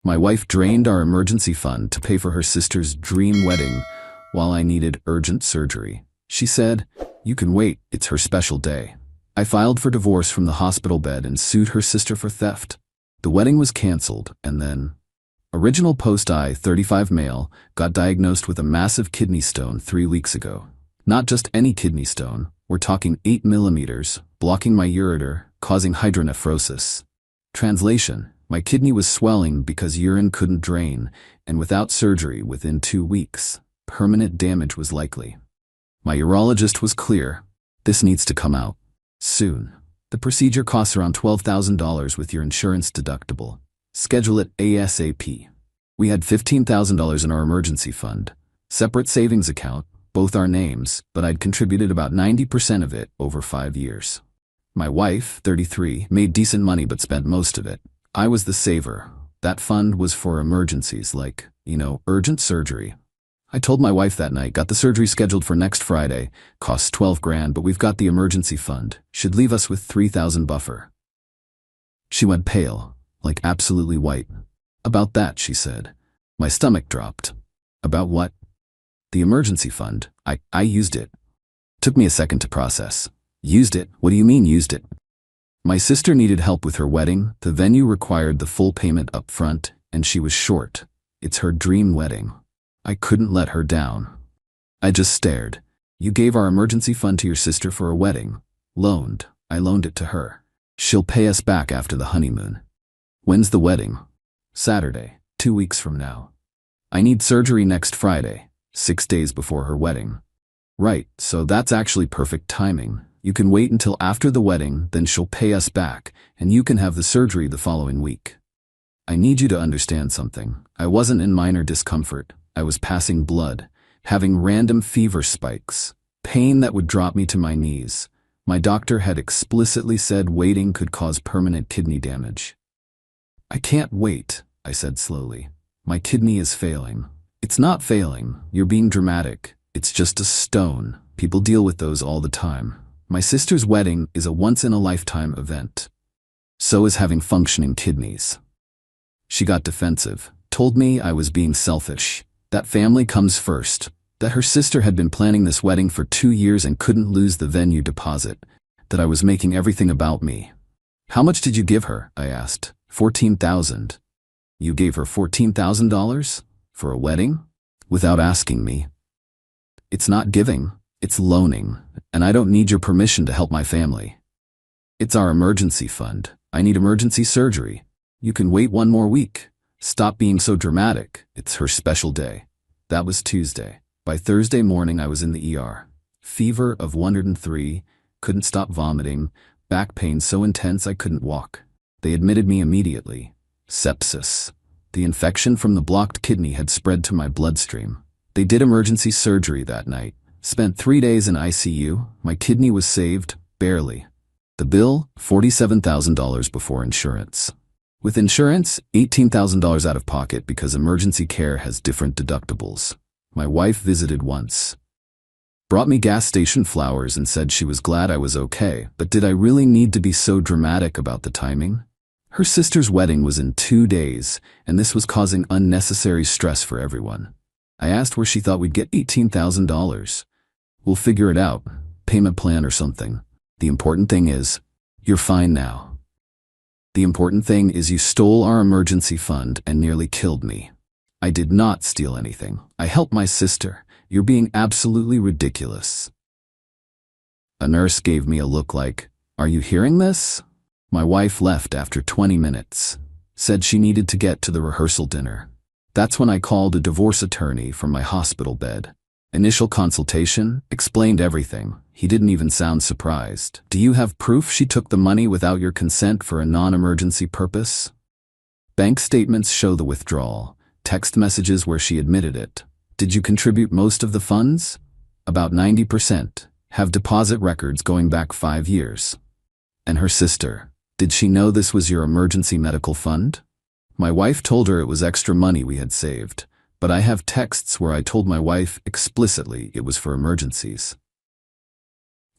My wife drained our emergency fund to pay for her sister's dream wedding while I needed urgent surgery. She said, "You can wait, it's her special day." I filed for divorce from the hospital bed and sued her sister for theft. The wedding was canceled, and then original post I-35 male got diagnosed with a massive kidney stone 3 weeks ago. Not just any kidney stone, we're talking 8 millimeters, blocking my ureter, causing hydronephrosis. Translation: my kidney was swelling because urine couldn't drain, and without surgery within 2 weeks, permanent damage was likely. My urologist was clear: this needs to come out soon. The procedure costs around $12,000 with your insurance deductible. Schedule it ASAP. We had $15,000 in our emergency fund, separate savings account, both our names, but I'd contributed about 90% of it over 5 years. My wife, 33, made decent money but spent most of it. I was the saver. That fund was for emergencies like, urgent surgery. I told my wife that night, got the surgery scheduled for next Friday, costs $12,000, but we've got the emergency fund, should leave us with $3,000 buffer. She went pale, like absolutely white. About that, she said. My stomach dropped. About what? The emergency fund. I used it. Took me a second to process. Used it? What do you mean used it? My sister needed help with her wedding, the venue required the full payment up front, and she was short. It's her dream wedding. I couldn't let her down. I just stared. You gave our emergency fund to your sister for a wedding. Loaned. I loaned it to her. She'll pay us back after the honeymoon. When's the wedding? Saturday, 2 weeks from now. I need surgery next Friday, 6 days before her wedding. Right, so that's actually perfect timing. You can wait until after the wedding, then she'll pay us back, and you can have the surgery the following week. I need you to understand something. I wasn't in minor discomfort. I was passing blood, having random fever spikes, pain that would drop me to my knees. My doctor had explicitly said waiting could cause permanent kidney damage. I can't wait, I said slowly. My kidney is failing. It's not failing. You're being dramatic. It's just a stone. People deal with those all the time. My sister's wedding is a once-in-a-lifetime event. So is having functioning kidneys. She got defensive, told me I was being selfish, that family comes first, that her sister had been planning this wedding for 2 years and couldn't lose the venue deposit, that I was making everything about me. How much did you give her? I asked. $14,000. You gave her $14,000? For a wedding? Without asking me. It's not giving, it's loaning, and I don't need your permission to help my family. It's our emergency fund. I need emergency surgery. You can wait 1 more week. Stop being so dramatic. It's her special day. That was Tuesday. By Thursday morning, I was in the ER. Fever of 103, couldn't stop vomiting, back pain so intense I couldn't walk. They admitted me immediately. Sepsis. The infection from the blocked kidney had spread to my bloodstream. They did emergency surgery that night. Spent 3 days in ICU. My kidney was saved, barely. The bill, $47,000 before insurance. With insurance, $18,000 out of pocket because emergency care has different deductibles. My wife visited once. Brought me gas station flowers and said she was glad I was okay, but did I really need to be so dramatic about the timing? Her sister's wedding was in 2 days, and this was causing unnecessary stress for everyone. I asked where she thought we'd get $18,000. We'll figure it out, payment plan or something. The important thing is, you're fine now. The important thing is you stole our emergency fund and nearly killed me. I did not steal anything. I helped my sister. You're being absolutely ridiculous. A nurse gave me a look like, "Are you hearing this?" My wife left after 20 minutes. Said she needed to get to the rehearsal dinner. That's when I called a divorce attorney from my hospital bed. Initial consultation, explained everything. He didn't even sound surprised. Do you have proof she took the money without your consent for a non-emergency purpose? Bank statements show the withdrawal. Text messages where she admitted it. Did you contribute most of the funds? About 90%. Have deposit records going back 5 years. And her sister, did she know this was your emergency medical fund? My wife told her it was extra money we had saved, but I have texts where I told my wife explicitly it was for emergencies.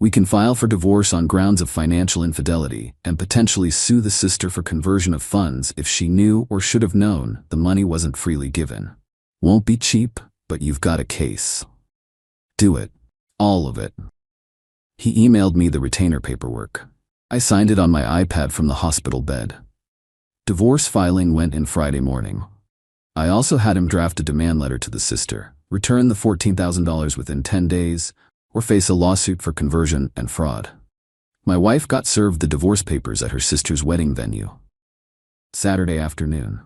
We can file for divorce on grounds of financial infidelity and potentially sue the sister for conversion of funds if she knew or should have known the money wasn't freely given. Won't be cheap, but you've got a case. Do it. All of it. He emailed me the retainer paperwork. I signed it on my iPad from the hospital bed. Divorce filing went in Friday morning. I also had him draft a demand letter to the sister, return the $14,000 within 10 days, or face a lawsuit for conversion and fraud. My wife got served the divorce papers at her sister's wedding venue. Saturday afternoon.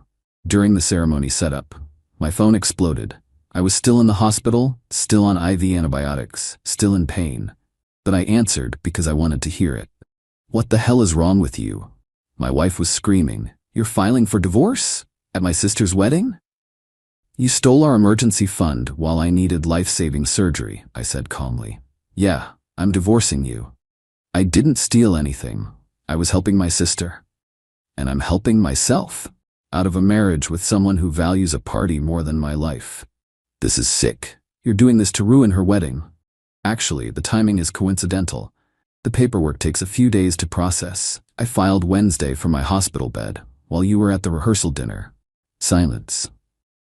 During the ceremony setup, my phone exploded. I was still in the hospital, still on IV antibiotics, still in pain. But I answered because I wanted to hear it. What the hell is wrong with you? My wife was screaming. You're filing for divorce? At my sister's wedding? You stole our emergency fund while I needed life-saving surgery, I said calmly. Yeah, I'm divorcing you. I didn't steal anything. I was helping my sister. And I'm helping myself out of a marriage with someone who values a party more than my life. This is sick. You're doing this to ruin her wedding. Actually, the timing is coincidental. The paperwork takes a few days to process. I filed Wednesday from my hospital bed while you were at the rehearsal dinner. Silence.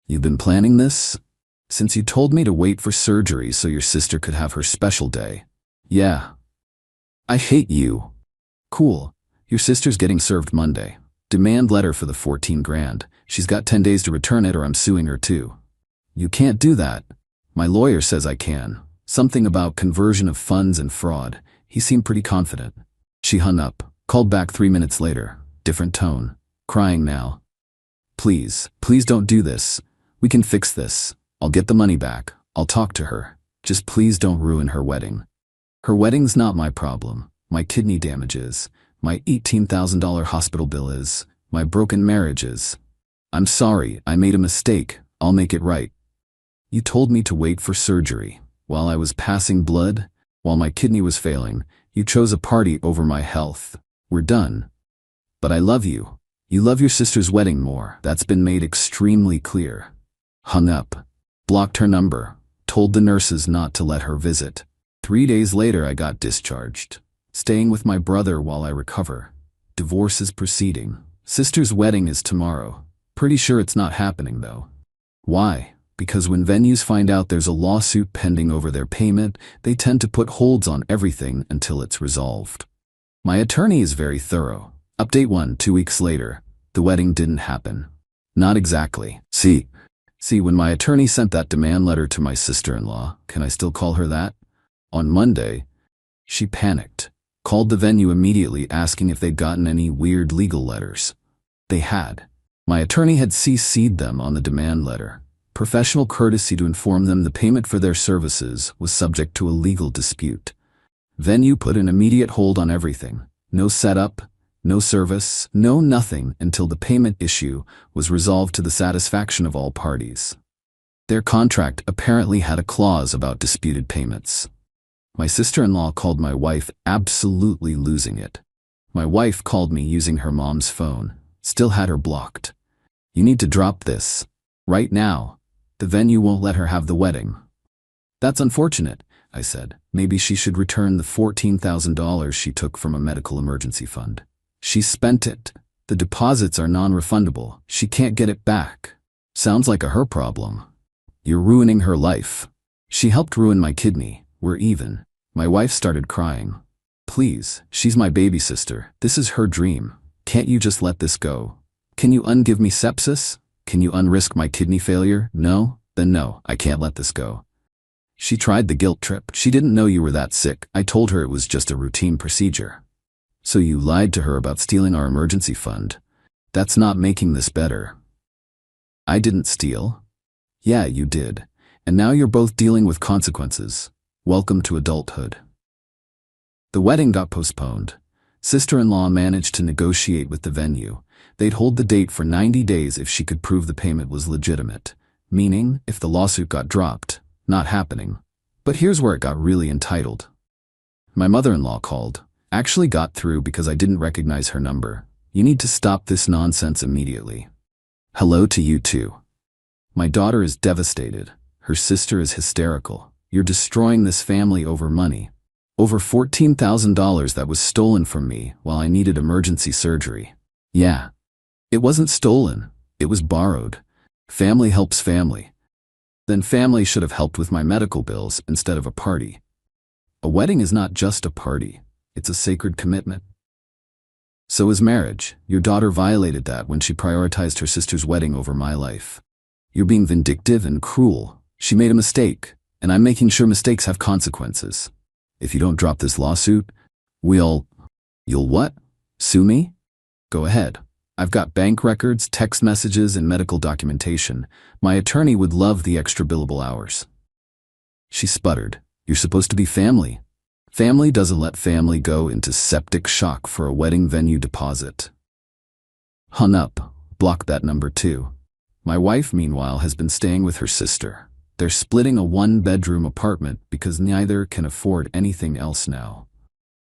You've been planning this? Since you told me to wait for surgery so your sister could have her special day. Yeah. I hate you. Cool. Your sister's getting served Monday. Demand letter for the 14 grand. She's got 10 days to return it or I'm suing her too. You can't do that. My lawyer says I can. Something about conversion of funds and fraud. He seemed pretty confident. She hung up, called back 3 minutes later. Different tone. Crying now. Please don't do this. We can fix this. I'll get the money back. I'll talk to her. Just please don't ruin her wedding. Her wedding's not my problem. My kidney damage is. My $18,000 hospital bill is. My broken marriage is. I'm sorry, I made a mistake. I'll make it right. You told me to wait for surgery. While I was passing blood, while my kidney was failing, you chose a party over my health. We're done. But I love you. You love your sister's wedding more. That's been made extremely clear. Hung up. Blocked her number. Told the nurses not to let her visit. 3 days later I got discharged. Staying with my brother while I recover. Divorce is proceeding. Sister's wedding is tomorrow. Pretty sure it's not happening though. Why? Because when venues find out there's a lawsuit pending over their payment, they tend to put holds on everything until it's resolved. My attorney is very thorough. Update 1, 2 weeks later. The wedding didn't happen. Not exactly. See, when my attorney sent that demand letter to my sister-in-law, can I still call her that? On Monday, she panicked. Called the venue immediately asking if they'd gotten any weird legal letters. They had. My attorney had CC'd them on the demand letter. Professional courtesy to inform them the payment for their services was subject to a legal dispute. Venue put an immediate hold on everything. No setup, no service, no nothing until the payment issue was resolved to the satisfaction of all parties. Their contract apparently had a clause about disputed payments. My sister-in-law called my wife, absolutely losing it. My wife called me using her mom's phone, still had her blocked. You need to drop this. Right now. The venue won't let her have the wedding. That's unfortunate, I said. Maybe she should return the $14,000 she took from a medical emergency fund. She spent it. The deposits are non-refundable. She can't get it back. Sounds like a her problem. You're ruining her life. She helped ruin my kidney. We're even. My wife started crying. Please, she's my baby sister. This is her dream. Can't you just let this go? Can you ungive me sepsis? Can you unrisk my kidney failure? No? Then no, I can't let this go. She tried the guilt trip. She didn't know you were that sick. I told her it was just a routine procedure. So you lied to her about stealing our emergency fund. That's not making this better. I didn't steal. Yeah, you did. And now you're both dealing with consequences. Welcome to adulthood. The wedding got postponed. Sister-in-law managed to negotiate with the venue. They'd hold the date for 90 days if she could prove the payment was legitimate, meaning if the lawsuit got dropped, not happening. But here's where it got really entitled. My mother-in-law called. Actually got through because I didn't recognize her number. You need to stop this nonsense immediately. Hello to you too. My daughter is devastated. Her sister is hysterical. You're destroying this family over money. Over $14,000 that was stolen from me while I needed emergency surgery. Yeah. It wasn't stolen. It was borrowed. Family helps family. Then family should have helped with my medical bills instead of a party. A wedding is not just a party. It's a sacred commitment. So is marriage. Your daughter violated that when she prioritized her sister's wedding over my life. You're being vindictive and cruel. She made a mistake, and I'm making sure mistakes have consequences. If you don't drop this lawsuit, you'll what? Sue me? Go ahead. I've got bank records, text messages, and medical documentation. My attorney would love the extra billable hours. She sputtered. You're supposed to be family. Family doesn't let family go into septic shock for a wedding venue deposit. Hung up. Blocked that number too. My wife, meanwhile, has been staying with her sister. They're splitting a one-bedroom apartment because neither can afford anything else now.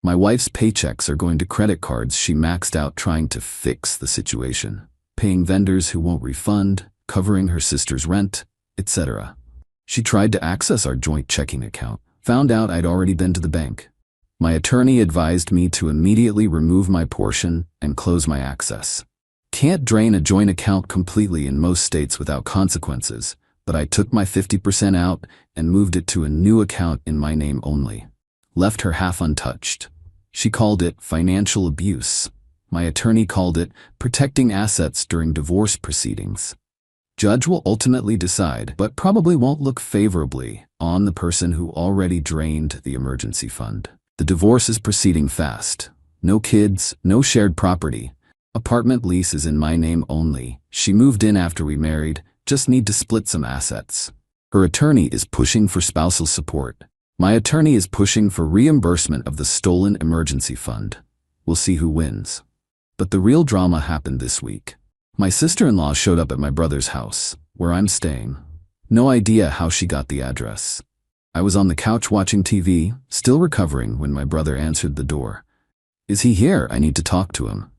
My wife's paychecks are going to credit cards she maxed out trying to fix the situation, paying vendors who won't refund, covering her sister's rent, etc. She tried to access our joint checking account, found out I'd already been to the bank. My attorney advised me to immediately remove my portion and close my access. Can't drain a joint account completely in most states without consequences, but I took my 50% out and moved it to a new account in my name only. Left her half untouched. She called it financial abuse. My attorney called it protecting assets during divorce proceedings. Judge will ultimately decide, but probably won't look favorably on the person who already drained the emergency fund. The divorce is proceeding fast. No kids, no shared property. Apartment lease is in my name only. She moved in after we married, just need to split some assets. Her attorney is pushing for spousal support. My attorney is pushing for reimbursement of the stolen emergency fund. We'll see who wins. But the real drama happened this week. My sister-in-law showed up at my brother's house, where I'm staying. No idea how she got the address. I was on the couch watching TV, still recovering, when my brother answered the door. Is he here? I need to talk to him.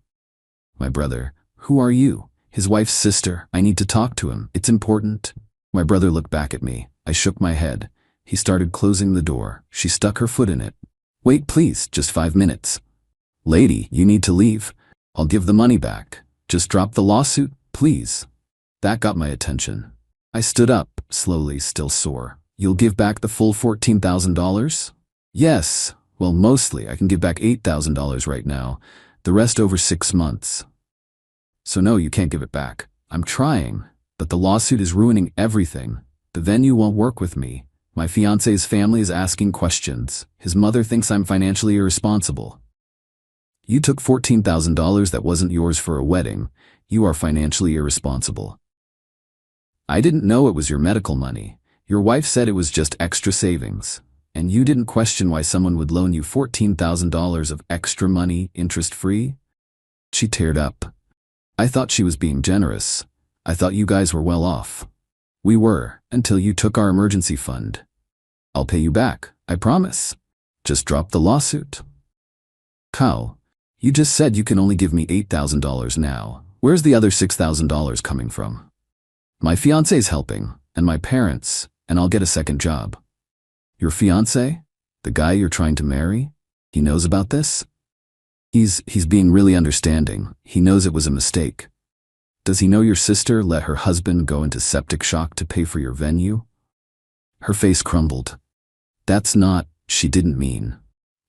My brother, who are you? His wife's sister. I need to talk to him. It's important. My brother looked back at me. I shook my head. He started closing the door. She stuck her foot in it. Wait, please, just 5 minutes. Lady, you need to leave. I'll give the money back. Just drop the lawsuit, please. That got my attention. I stood up, slowly, still sore. You'll give back the full $14,000? Yes. Well, mostly. I can give back $8,000 right now. The rest over 6 months. So no, you can't give it back. I'm trying, but the lawsuit is ruining everything. The venue won't work with me. My fiancé's family is asking questions. His mother thinks I'm financially irresponsible. You took $14,000 that wasn't yours for a wedding. You are financially irresponsible. I didn't know it was your medical money. Your wife said it was just extra savings. And you didn't question why someone would loan you $14,000 of extra money, interest-free? She teared up. I thought she was being generous. I thought you guys were well off. We were, until you took our emergency fund. I'll pay you back, I promise. Just drop the lawsuit. Kyle, you just said you can only give me $8,000 now. Where's the other $6,000 coming from? My fiancé's helping, and my parents, and I'll get a second job. Your fiancé? The guy you're trying to marry? He knows about this? He's being really understanding. He knows it was a mistake. Does he know your sister let her husband go into septic shock to pay for your venue? Her face crumbled. That's not, she didn't mean.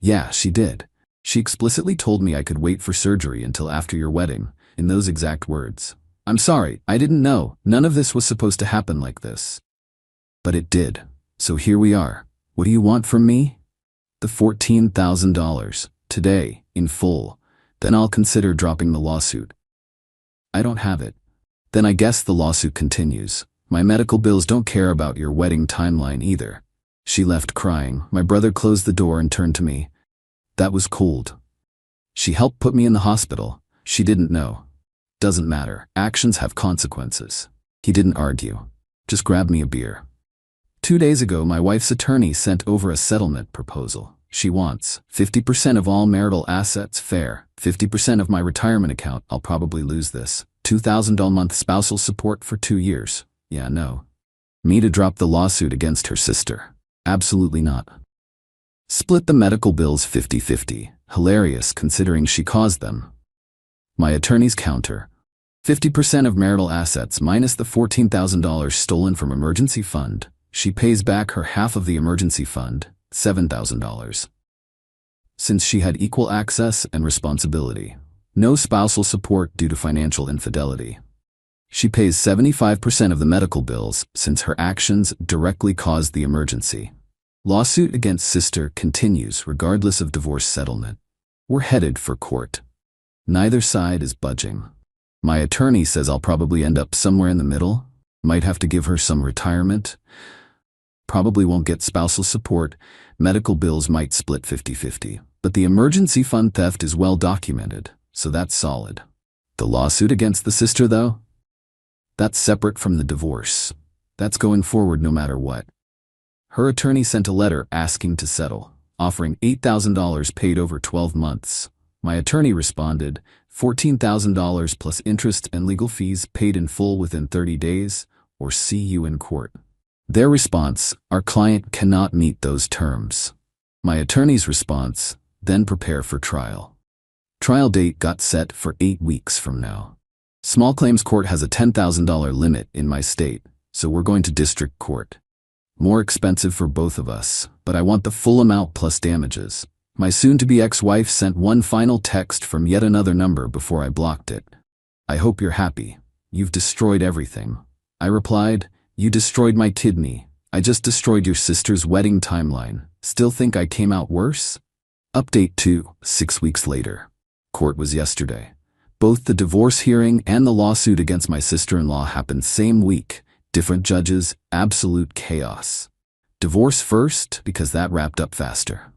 Yeah, she did. She explicitly told me I could wait for surgery until after your wedding, in those exact words. I'm sorry, I didn't know. None of this was supposed to happen like this. But it did. So here we are. What do you want from me? The $14,000. Today, in full. Then I'll consider dropping the lawsuit. I don't have it. Then I guess the lawsuit continues. My medical bills don't care about your wedding timeline either. She left crying. My brother closed the door and turned to me. That was cold. She helped put me in the hospital. She didn't know. Doesn't matter. Actions have consequences. He didn't argue. Just grabbed me a beer. 2 days ago, my wife's attorney sent over a settlement proposal. She wants 50% of all marital assets, fair, 50% of my retirement account. I'll probably lose this. $2,000 a month spousal support for 2 years. Yeah, no. Me to drop the lawsuit against her sister. Absolutely not. Split the medical bills 50-50. Hilarious considering she caused them. My attorney's counter. 50% of marital assets minus the $14,000 stolen from emergency fund. She pays back her half of the emergency fund, $7,000. Since she had equal access and responsibility. No spousal support due to financial infidelity. She pays 75% of the medical bills since her actions directly caused the emergency. Lawsuit against sister continues regardless of divorce settlement. We're headed for court. Neither side is budging. My attorney says I'll probably end up somewhere in the middle. Might have to give her some retirement. Probably won't get spousal support. Medical bills might split 50-50. But the emergency fund theft is well documented, so that's solid. The lawsuit against the sister, though? That's separate from the divorce. That's going forward no matter what. Her attorney sent a letter asking to settle, offering $8,000 paid over 12 months. My attorney responded, $14,000 plus interest and legal fees paid in full within 30 days, or see you in court. Their response, our client cannot meet those terms. My attorney's response, then prepare for trial. Trial date got set for 8 weeks from now. Small claims court has a $10,000 limit in my state, so we're going to district court. More expensive for both of us, but I want the full amount plus damages. My soon-to-be ex-wife sent one final text from yet another number before I blocked it. I hope you're happy. You've destroyed everything. I replied, you destroyed my kidney. I just destroyed your sister's wedding timeline. Still think I came out worse? Update 2, 6 weeks later. Court was yesterday. Both the divorce hearing and the lawsuit against my sister-in-law happened same week. Different judges, absolute chaos. Divorce first, because that wrapped up faster.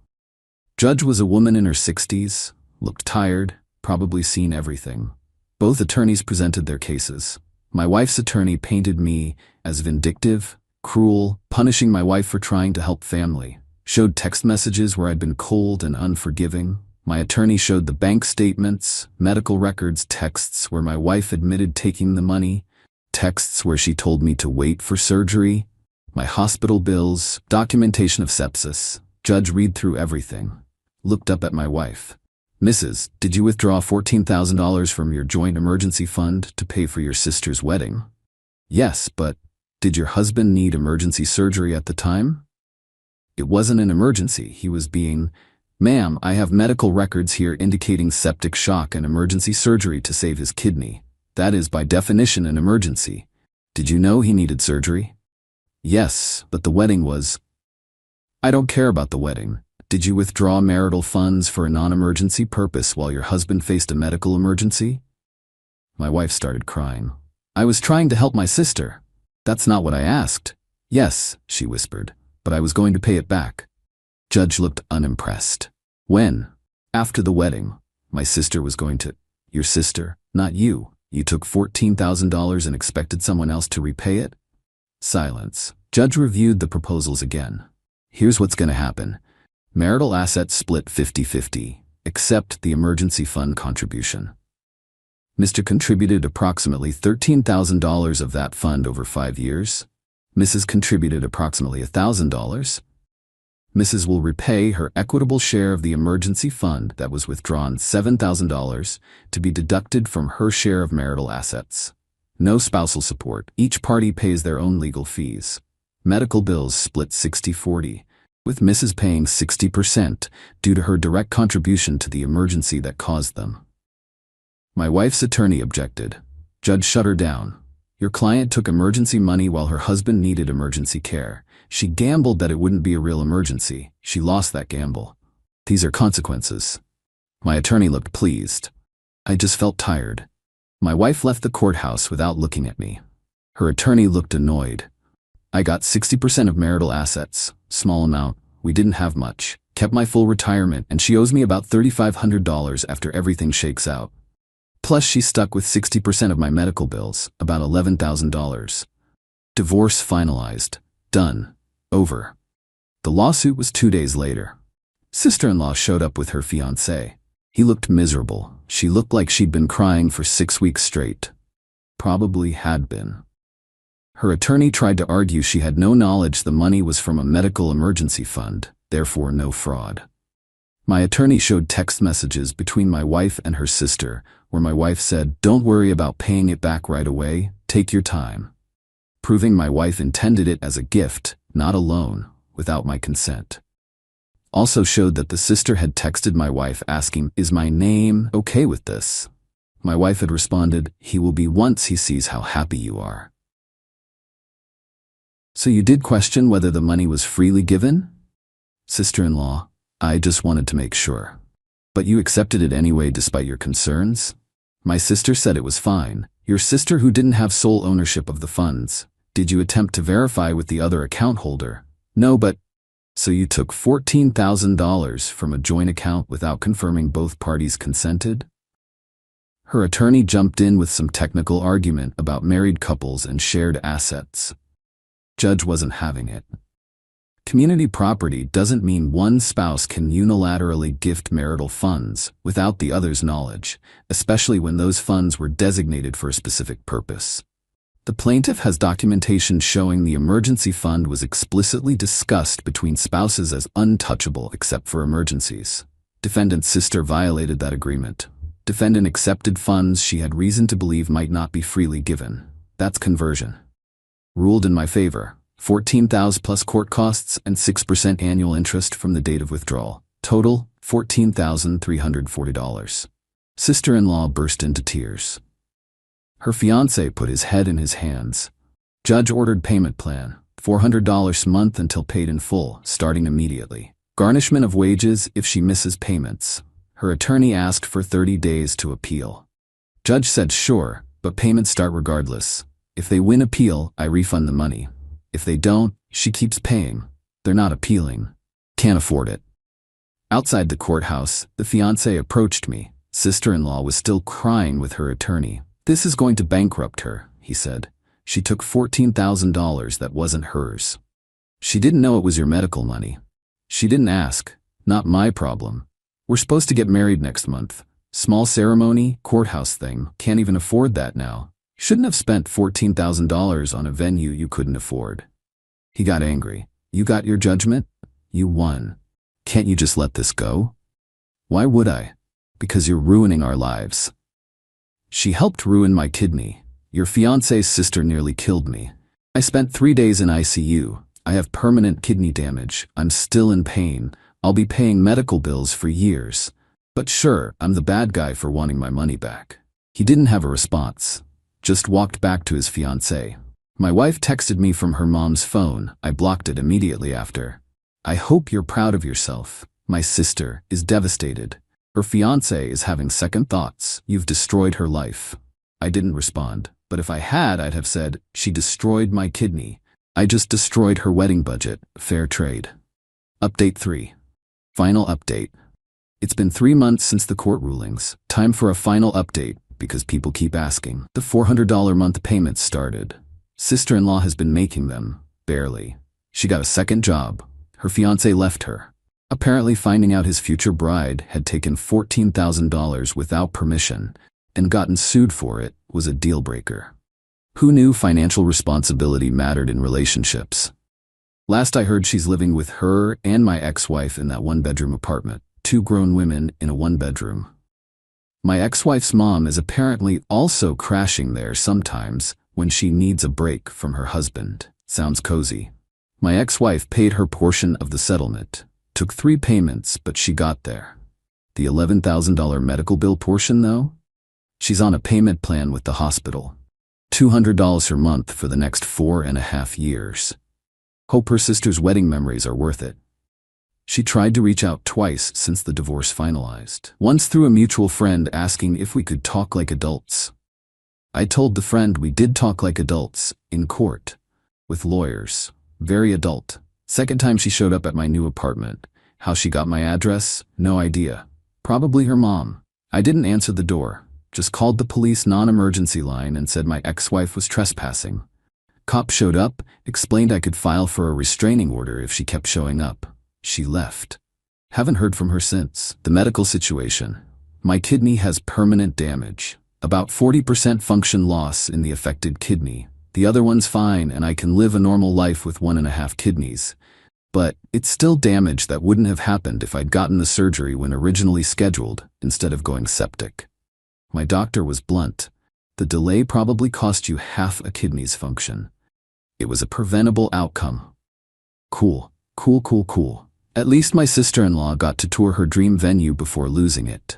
Judge was a woman in her 60s, looked tired, probably seen everything. Both attorneys presented their cases. My wife's attorney painted me as vindictive, cruel, punishing my wife for trying to help family. Showed text messages where I'd been cold and unforgiving. My attorney showed the bank statements, medical records, texts where my wife admitted taking the money, texts where she told me to wait for surgery, my hospital bills, documentation of sepsis. Judge read through everything. Looked up at my wife. Mrs., did you withdraw $14,000 from your joint emergency fund to pay for your sister's wedding? Yes, but did your husband need emergency surgery at the time? It wasn't an emergency. He was being, ma'am, I have medical records here indicating septic shock and emergency surgery to save his kidney. That is by definition an emergency. Did you know he needed surgery? Yes, but the wedding was. I don't care about the wedding. Did you withdraw marital funds for a non-emergency purpose while your husband faced a medical emergency? My wife started crying. I was trying to help my sister. That's not what I asked. Yes, she whispered, but I was going to pay it back. Judge looked unimpressed. When? After the wedding. My sister was going to. Your sister, not you. You took $14,000 and expected someone else to repay it? Silence. Judge reviewed the proposals again. Here's what's going to happen. Marital assets split 50-50, except the emergency fund contribution. Mr. contributed approximately $13,000 of that fund over 5 years. Mrs. contributed approximately $1,000. Mrs. will repay her equitable share of the emergency fund that was withdrawn $7,000 to be deducted from her share of marital assets. No spousal support. Each party pays their own legal fees. Medical bills split 60-40, with Mrs. paying 60% due to her direct contribution to the emergency that caused them. My wife's attorney objected. Judge shut her down. Your client took emergency money while her husband needed emergency care. She gambled that it wouldn't be a real emergency. She lost that gamble. These are consequences. My attorney looked pleased. I just felt tired. My wife left the courthouse without looking at me. Her attorney looked annoyed. I got 60% of marital assets. Small amount. We didn't have much. Kept my full retirement, and she owes me about $3,500 after everything shakes out. Plus, she's stuck with 60% of my medical bills, about $11,000. Divorce finalized. Done. Over. The lawsuit was 2 days later. Sister-in-law showed up with her fiancé. He looked miserable. She looked like she'd been crying for 6 weeks straight. Probably had been. Her attorney tried to argue she had no knowledge the money was from a medical emergency fund. therefore no fraud. My attorney showed text messages between my wife and her sister, where my wife said, "Don't worry about paying it back right away, take your time," proving my wife intended it as a gift, not a loan, without my consent. Also showed that the sister had texted my wife asking, "Is my name okay with this?" My wife had responded, "He will be once he sees how happy you are." So you did question whether the money was freely given? Sister-in-law, I just wanted to make sure. But you accepted it anyway despite your concerns? My sister said it was fine. Your sister who didn't have sole ownership of the funds. Did you attempt to verify with the other account holder? No, but... So you took $14,000 from a joint account without confirming both parties consented? Her attorney jumped in with some technical argument about married couples and shared assets. Judge wasn't having it. Community property doesn't mean one spouse can unilaterally gift marital funds without the other's knowledge, especially when those funds were designated for a specific purpose. The plaintiff has documentation showing the emergency fund was explicitly discussed between spouses as untouchable except for emergencies. Defendant's sister violated that agreement. Defendant accepted funds she had reason to believe might not be freely given. That's conversion. Ruled in my favor. $14,000 plus court costs and 6% annual interest from the date of withdrawal. Total, $14,340. Sister-in-law burst into tears. Her fiancé put his head in his hands. Judge ordered payment plan, $400 a month until paid in full, starting immediately. Garnishment of wages if she misses payments. Her attorney asked for 30 days to appeal. Judge said sure, but payments start regardless. If they win appeal, I refund the money. If they don't, she keeps paying. They're not appealing. Can't afford it. Outside the courthouse, the fiancé approached me. Sister-in-law was still crying with her attorney. "This is going to bankrupt her," he said. "She took $14,000 that wasn't hers. She didn't know it was your medical money. She didn't ask. Not my problem. We're supposed to get married next month. Small ceremony, courthouse thing. Can't even afford that now. Shouldn't have spent $14,000 on a venue you couldn't afford." He got angry. "You got your judgment? You won. Can't you just let this go?" "Why would I?" "Because you're ruining our lives." "She helped ruin my kidney. Your fiancé's sister nearly killed me. I spent 3 days in ICU. I have permanent kidney damage. I'm still in pain. I'll be paying medical bills for years. But sure, I'm the bad guy for wanting my money back." He didn't have a response. Just walked back to his fiancée. "My wife texted me from her mom's phone. I blocked it immediately after. I hope you're proud of yourself. My sister is devastated. Her fiancé is having second thoughts. You've destroyed her life." I didn't respond, but if I had, I'd have said, "She destroyed my kidney. I just destroyed her wedding budget. Fair trade." Update 3. Final update. It's been 3 months since the court rulings. Time for a final update, because people keep asking. The $400 a month payments started. Sister-in-law has been making them, barely. She got a second job. Her fiancé left her. Apparently finding out his future bride had taken $14,000 without permission and gotten sued for it was a deal breaker. Who knew financial responsibility mattered in relationships? Last I heard she's living with her and my ex-wife in that one-bedroom apartment. 2 grown women in a one-bedroom. My ex-wife's mom is apparently also crashing there sometimes when she needs a break from her husband. Sounds cozy. My ex-wife paid her portion of the settlement. Took 3 payments, but she got there. The $11,000 medical bill portion, though? She's on a payment plan with the hospital. $200 per month for the next 4.5 years. Hope her sister's wedding memories are worth it. She tried to reach out twice since the divorce finalized. Once through a mutual friend asking if we could talk like adults. I told the friend we did talk like adults, in court. With lawyers. Very adult. Second time she showed up at my new apartment. How she got my address? No idea. Probably her mom. I didn't answer the door. Just called the police non-emergency line and said my ex-wife was trespassing. Cop showed up, explained I could file for a restraining order if she kept showing up. She left. Haven't heard from her since. The medical situation. My kidney has permanent damage. About 40% function loss in the affected kidney. The other one's fine and I can live a normal life with 1.5 kidneys. But it's still damage that wouldn't have happened if I'd gotten the surgery when originally scheduled instead of going septic. My doctor was blunt. The delay probably cost you half a kidney's function. It was a preventable outcome. Cool. At least my sister-in-law got to tour her dream venue before losing it.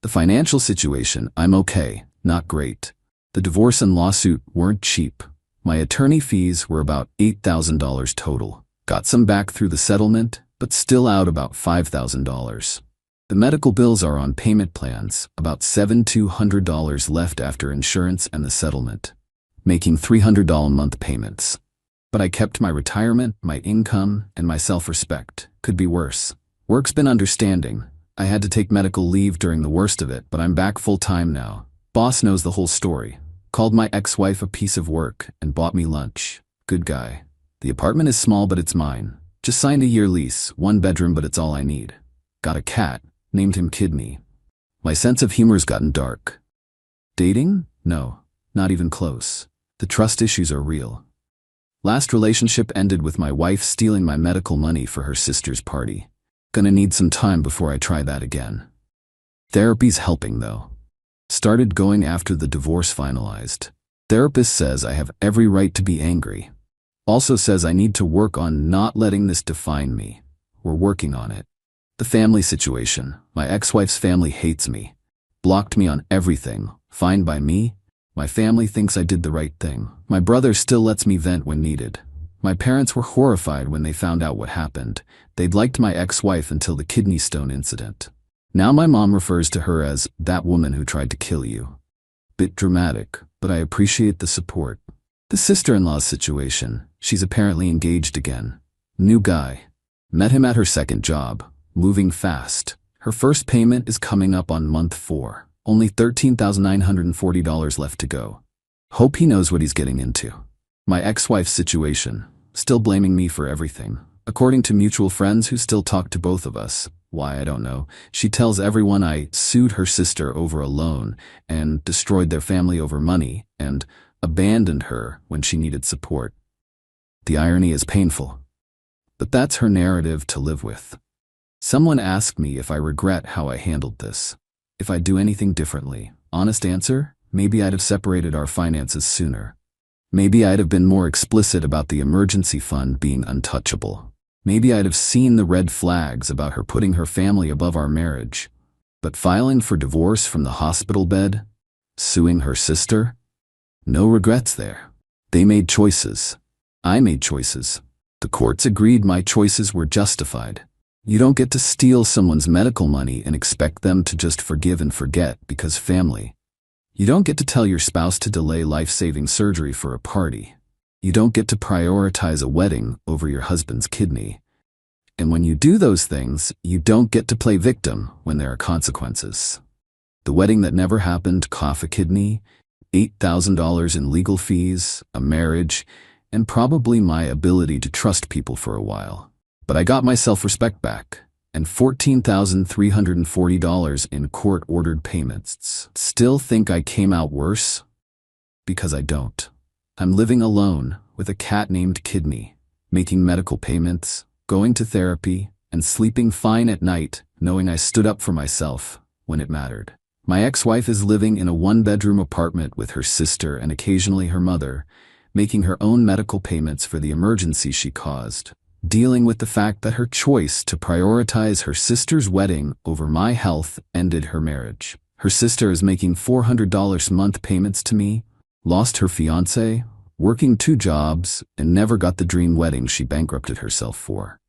The financial situation, I'm okay, not great. The divorce and lawsuit weren't cheap. My attorney fees were about $8,000 total. Got some back through the settlement, but still out about $5,000. The medical bills are on payment plans, about $7,200 left after insurance and the settlement, making $300 a month payments. But I kept my retirement, my income, and my self-respect. Could be worse. Work's been understanding. I had to take medical leave during the worst of it, but I'm back full-time now. Boss knows the whole story. Called my ex-wife a piece of work and bought me lunch. Good guy. The apartment is small, but it's mine. Just signed a year lease, 1 bedroom, but it's all I need. Got a cat, named him Kidney. My sense of humor's gotten dark. Dating? No, not even close. The trust issues are real. Last relationship ended with my wife stealing my medical money for her sister's party. Gonna need some time before I try that again. Therapy's helping though. Started going after the divorce finalized. Therapist says I have every right to be angry. Also says I need to work on not letting this define me. We're working on it. The family situation. My ex-wife's family hates me. Blocked me on everything. Fine by me. My family thinks I did the right thing. My brother still lets me vent when needed. My parents were horrified when they found out what happened. They'd liked my ex-wife until the kidney stone incident. Now my mom refers to her as that woman who tried to kill you. Bit dramatic, but I appreciate the support. The sister-in-law's situation. She's apparently engaged again. New guy. Met him at her second job. Moving fast. Her first payment is coming up on month 4. Only $13,940 left to go. Hope he knows what he's getting into. My ex-wife's situation. Still blaming me for everything. According to mutual friends who still talk to both of us. Why, I don't know. She tells everyone I sued her sister over a loan and destroyed their family over money and abandoned her when she needed support. The irony is painful. But that's her narrative to live with. Someone asked me if I regret how I handled this. If I'd do anything differently. Honest answer? Maybe I'd have separated our finances sooner. Maybe I'd have been more explicit about the emergency fund being untouchable. Maybe I'd have seen the red flags about her putting her family above our marriage. But filing for divorce from the hospital bed? Suing her sister? No regrets there. They made choices. I made choices. The courts agreed my choices were justified. You don't get to steal someone's medical money and expect them to just forgive and forget because family. You don't get to tell your spouse to delay life-saving surgery for a party. You don't get to prioritize a wedding over your husband's kidney. And when you do those things, you don't get to play victim when there are consequences. The wedding that never happened cost a kidney, $8,000 in legal fees, a marriage, and probably my ability to trust people for a while. But I got my self-respect back, and $14,340 in court-ordered payments. Still think I came out worse? Because I don't. I'm living alone with a cat named Kidney, making medical payments, going to therapy, and sleeping fine at night, knowing I stood up for myself when it mattered. My ex-wife is living in a 1-bedroom apartment with her sister and occasionally her mother, making her own medical payments for the emergency she caused, dealing with the fact that her choice to prioritize her sister's wedding over my health ended her marriage. Her sister is making $400 a month payments to me, lost her fiancé, working 2 jobs, and never got the dream wedding she bankrupted herself for.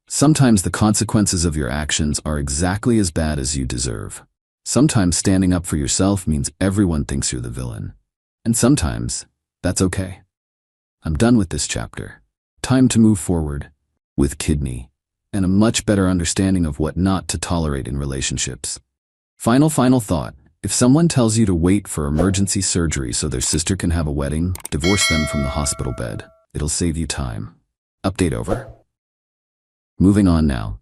Sometimes the consequences of your actions are exactly as bad as you deserve. Sometimes standing up for yourself means everyone thinks you're the villain. And sometimes, that's okay. I'm done with this chapter. Time to move forward, with Kidney, and a much better understanding of what not to tolerate in relationships. Final thought. If someone tells you to wait for emergency surgery so their sister can have a wedding, divorce them from the hospital bed. It'll save you time. Update over. Moving on now.